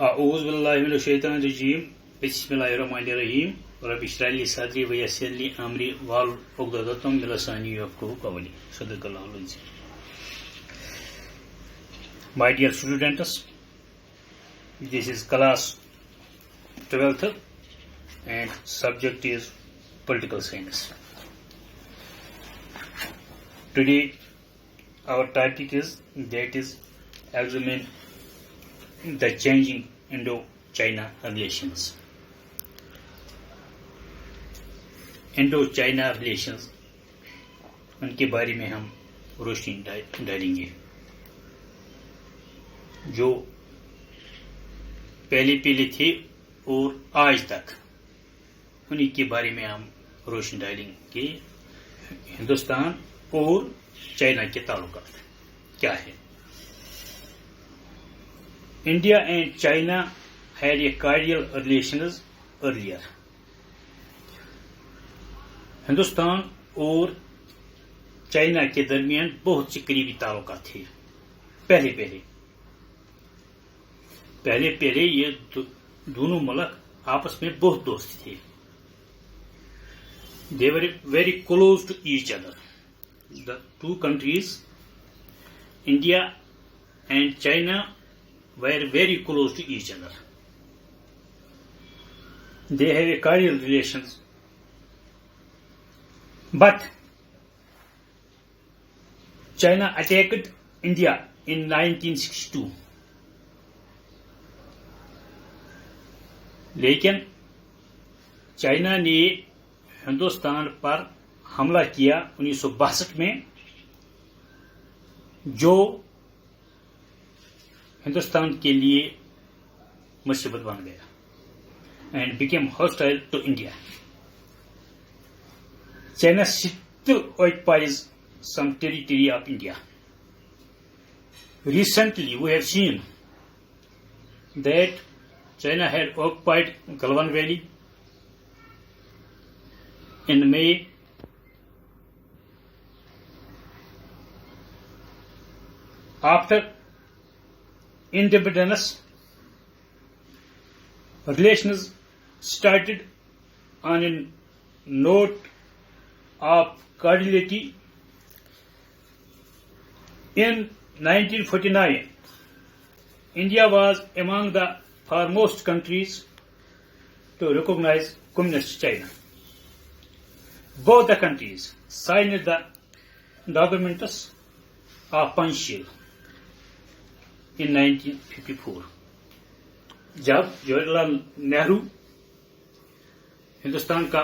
अऊज़ु बिल्लाहि मिनश शैतानिर रजीम बिस्मिल्लाहिर रहमानिर रहीम रब्बि इश्रह ली सदरी व यस्सिर ली अमरी वाहलुल उक़दतम मिन लिसानी यफ़क़हू क़ौली सदक़ल्लाहुल अज़ीम। My dear students, this is class 12th and subject is political science. Today our topic is examine the changing Indo-China relations. Indo-China relations उनके बारे में हम रोशनी डालेंगे। जो पहले थे और आज तक उन्हीं के बारे में हम रोशनी डालेंगे। हिंदुस्तान और चाइना के ताल्लुकात क्या है। India and China had a cordial relations earlier. Hindustan और चाइना के दरमियान बहुत से करीबी ताल्लुकात थे। पहले ये दोनों मुल्क आपस में बहुत दोस्त थे। They were very close to each other. The two countries, India and China, were very close to each other. They have a cordial relations. But China attacked India in 1962. लेकिन चाइना ने हिंदुस्तान पर हमला किया 1962 में, जो हिंदुस्तान के लिए मुसीबत बन गया and became hostile to India. China still occupies some territory of India. Recently, we have seen that China had occupied Galwan Valley in May. After independence, relations started on a note of cordiality. In 1949, India was among the foremost countries to recognize Communist China. Both the countries signed the documents of Panchshir in 1954. जब जवाहरलाल नेहरू हिंदुस्तान का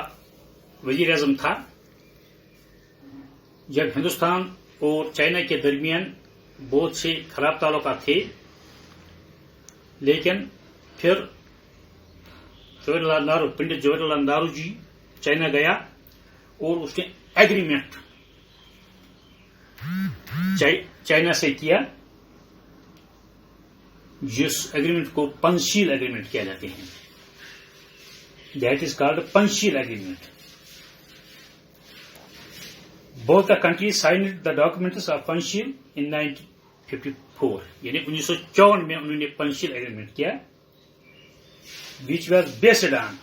वजीर आज़म था, जब हिंदुस्तान और China के दरमियान बहुत से खराब ताल्लुकात थे, लेकिन फिर पंडित जवाहरलाल नेहरू जी चाइना गया और उसने एग्रीमेंट चाइना से किया, जिस एग्रीमेंट को पंचशील एग्रीमेंट किया जाते हैं। That is called Panchsheel agreement. Both the countries signed the documents of Panchsheel in 1954, यानी 1954 में उन्होंने पंचशील एग्रीमेंट किया, विच वॉज बेस्ड ऑन।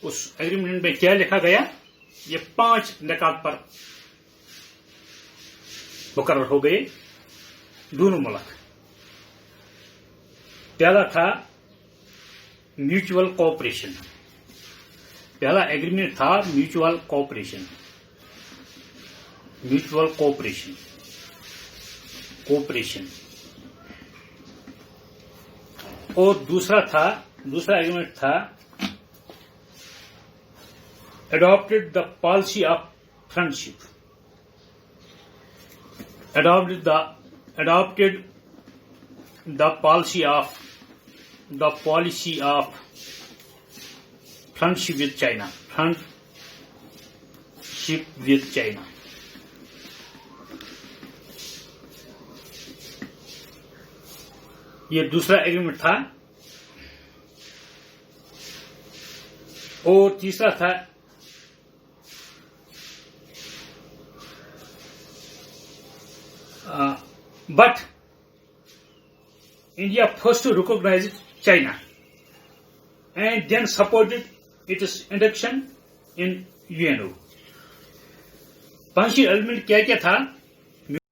उस एग्रीमेंट में क्या लिखा गया, ये 5 निकात पर मुकर्रर हो गए दोनों मुल्क। पहला था म्यूचुअल कोऑपरेशन। पहला एग्रीमेंट था म्यूचुअल कोऑपरेशन। और दूसरा एग्रीमेंट था adopted the policy of friendship. Adopted the policy of friendship with China. ये दूसरा एग्रीमेंट था। और तीसरा था but India first recognized China and then supported its induction in UNO. Panchsheel element क्या क्या था?